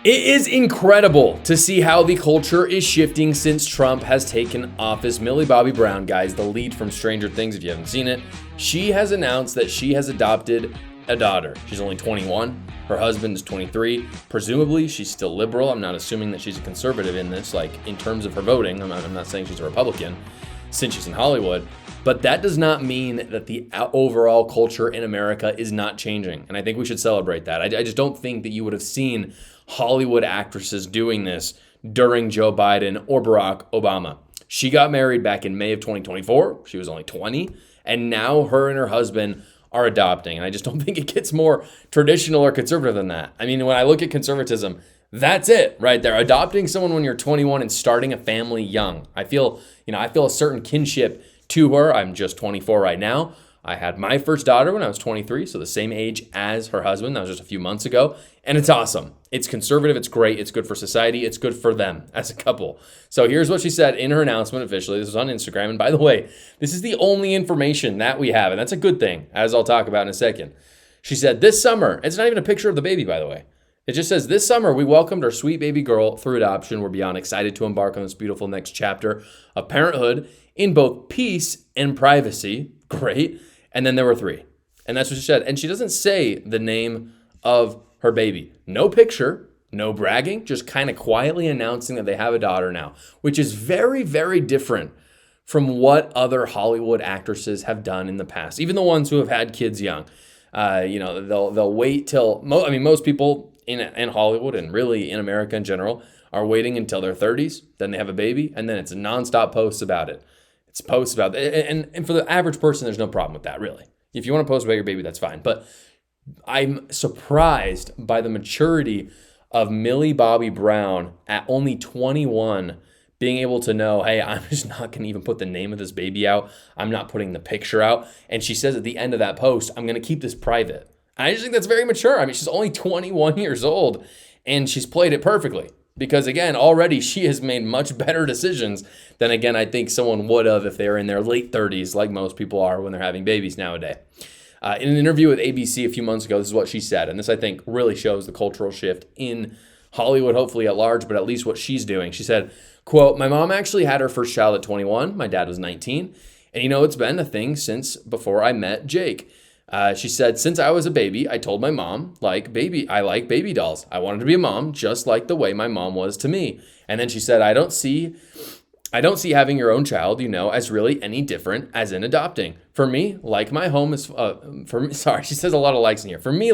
It is incredible to see how the culture is shifting since Trump has taken office. Millie Bobby Brown, guys, the lead from Stranger Things, if you haven't seen it, she has announced that she has adopted a daughter. She's only 21. Her husband is 23. Presumably, she's still liberal. I'm not assuming that she's a conservative in this, like in terms of her voting. I'm not saying she's a Republican since she's in Hollywood. But that does not mean that the overall culture in America is not changing. And I think we should celebrate that. I just don't think that you would have seen Hollywood actresses doing this during Joe Biden or Barack Obama. She got married back in May of 2024. She was only 20. And now her and her husband are adopting. And I just don't think it gets more traditional or conservative than that. I mean, when I look at conservatism, that's it right there. Adopting someone when you're 21 and starting a family young. I feel a certain kinship to her. I'm just 24 right now. I had my first daughter when I was 23, so the same age as her husband. That was just a few months ago. And it's awesome. It's conservative. It's great. It's good for society. It's good for them as a couple. So here's what she said in her announcement officially. This was on Instagram. And by the way, this is the only information that we have. And that's a good thing, as I'll talk about in a second. She said, this summer, it's not even a picture of the baby, by the way. It just says, this summer, we welcomed our sweet baby girl through adoption. We're beyond excited to embark on this beautiful next chapter of parenthood in both peace and privacy. Great. And then there were 3. And that's what she said. And she doesn't say the name of her baby. No picture, no bragging, just kind of quietly announcing that they have a daughter now, which is very, very different from what other Hollywood actresses have done in the past. Even the ones who have had kids young. They'll wait till, most people in Hollywood and really in America in general are waiting until their 30s. Then they have a baby, and then it's nonstop posts about it. It's posts about it. And for the average person, there's no problem with that, really. If you want to post about your baby, that's fine. But I'm surprised by the maturity of Millie Bobby Brown at only 21 being able to know, hey, I'm just not going to even put the name of this baby out. I'm not putting the picture out. And she says at the end of that post, I'm going to keep this private. I just think that's very mature. I mean, she's only 21 years old and she's played it perfectly. Because again, already she has made much better decisions than, again, I think someone would have if they were in their late 30s, like most people are when they're having babies nowadays. In an interview with ABC a few months ago, this is what she said. And this, I think, really shows the cultural shift in Hollywood, hopefully at large, but at least what she's doing. She said, quote, my mom actually had her first child at 21. My dad was 19. And it's been a thing since before I met Jake. She said, since I was a baby, I told my mom, I like baby dolls. I wanted to be a mom, just like the way my mom was to me. And then she said, I don't see having your own child, as really any different as in adopting. For me, my home is, she says a lot of likes in here. For me,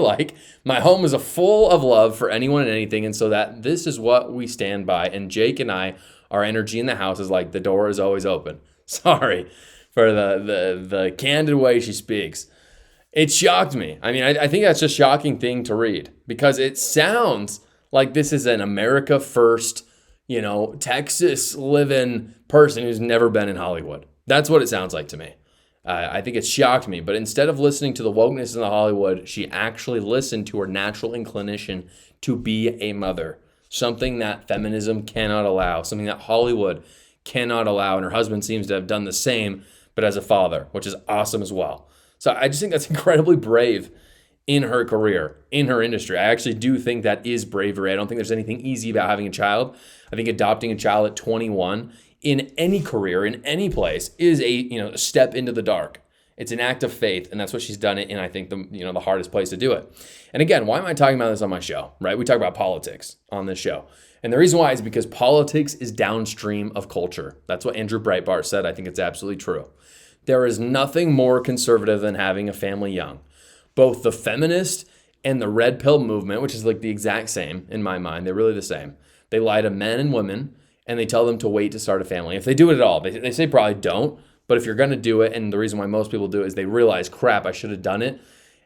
my home is full of love for anyone and anything. And so that this is what we stand by. And Jake and I, our energy in the house is the door is always open. Sorry for the candid way she speaks. It shocked me. I mean, I think that's a shocking thing to read because it sounds like this is an America first, Texas living person who's never been in Hollywood. That's what it sounds like to me. I think it shocked me. But instead of listening to the wokeness in the Hollywood, she actually listened to her natural inclination to be a mother. Something that feminism cannot allow. Something that Hollywood cannot allow. And her husband seems to have done the same, but as a father, which is awesome as well. So I just think that's incredibly brave in her career, in her industry. I actually do think that is bravery. I don't think there's anything easy about having a child. I think adopting a child at 21 in any career, in any place, is a step into the dark. It's an act of faith, and that's what she's done it in, I think, the hardest place to do it. And again, why am I talking about this on my show, right? We talk about politics on this show. And the reason why is because politics is downstream of culture. That's what Andrew Breitbart said. I think it's absolutely true. There is nothing more conservative than having a family young. Both the feminist and the red pill movement, which is the exact same in my mind, they're really the same. They lie to men and women and they tell them to wait to start a family. If they do it at all, they say probably don't, but if you're going to do it, and the reason why most people do it is they realize, crap, I should have done it,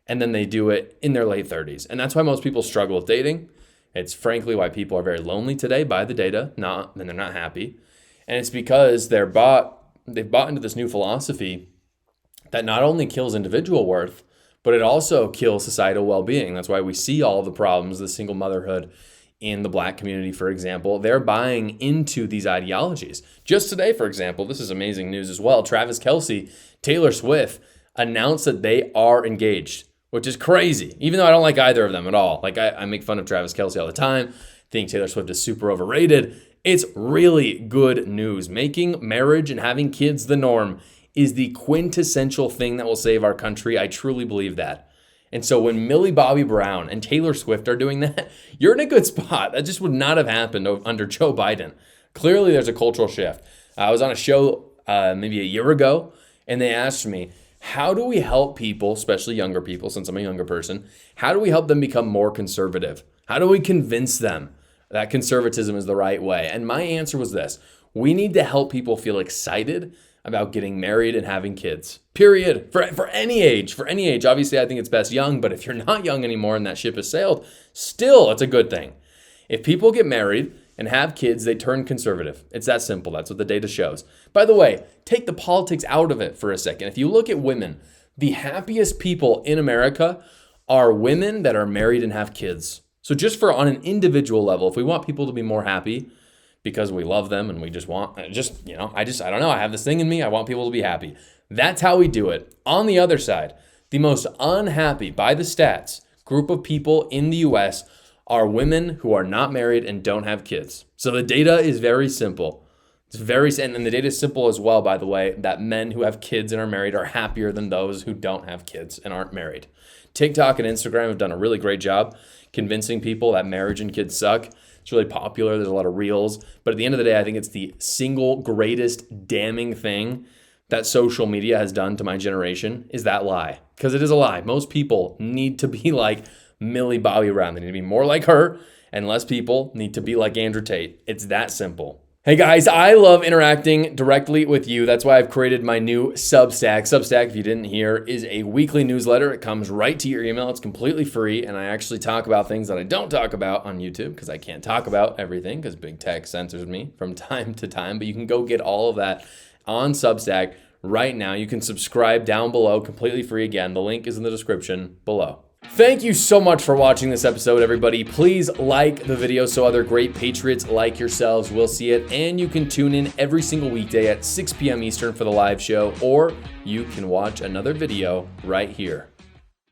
and then they do it in their late 30s. And that's why most people struggle with dating. It's frankly why people are very lonely today by the data, and they're not happy. And it's because they've bought into this new philosophy that not only kills individual worth, but it also kills societal well-being. That's why we see all the problems, the single motherhood in the Black community, for example. They're buying into these ideologies. Just today, for example, this is amazing news as well. Travis Kelce, Taylor Swift announced that they are engaged, which is crazy, even though I don't like either of them at all. I make fun of Travis Kelce all the time. think Taylor Swift is super overrated. It's really good news. Making marriage and having kids the norm is the quintessential thing that will save our country. I truly believe that. And so when Millie Bobby Brown and Taylor Swift are doing that, you're in a good spot. That just would not have happened under Joe Biden. Clearly, there's a cultural shift. I was on a show maybe a year ago, and they asked me, how do we help people, especially younger people, since I'm a younger person, how do we help them become more conservative? How do we convince them that conservatism is the right way? And my answer was this: we need to help people feel excited about getting married and having kids, period. For any age, obviously I think it's best young, but if you're not young anymore and that ship has sailed, still it's a good thing. If people get married and have kids, they turn conservative. It's that simple. That's what the data shows. By the way, take the politics out of it for a second. If you look at women, the happiest people in America are women that are married and have kids. So just on an individual level, if we want people to be more happy because we love them and we just want, I don't know, I have this thing in me, I want people to be happy. That's how we do it. On the other side, the most unhappy by the stats group of people in the US are women who are not married and don't have kids. So the data is very simple. And the data is simple as well, by the way, that men who have kids and are married are happier than those who don't have kids and aren't married. TikTok and Instagram have done a really great job convincing people that marriage and kids suck. It's really popular. There's a lot of reels. But at the end of the day, I think it's the single greatest damning thing that social media has done to my generation is that lie. Because it is a lie. Most people need to be like Millie Bobby Brown. They need to be more like her, and less people need to be like Andrew Tate. It's that simple. Hey guys, I love interacting directly with you. That's why I've created my new Substack. Substack, if you didn't hear, is a weekly newsletter. It comes right to your email. It's completely free, and I actually talk about things that I don't talk about on YouTube because I can't talk about everything because big tech censors me from time to time. But you can go get all of that on Substack right now. You can subscribe down below, completely free. Again, the link is in the description below. Thank you so much for watching this episode, everybody. Please like the video so other great patriots like yourselves will see it. And you can tune in every single weekday at 6 p.m. Eastern for the live show, or you can watch another video right here.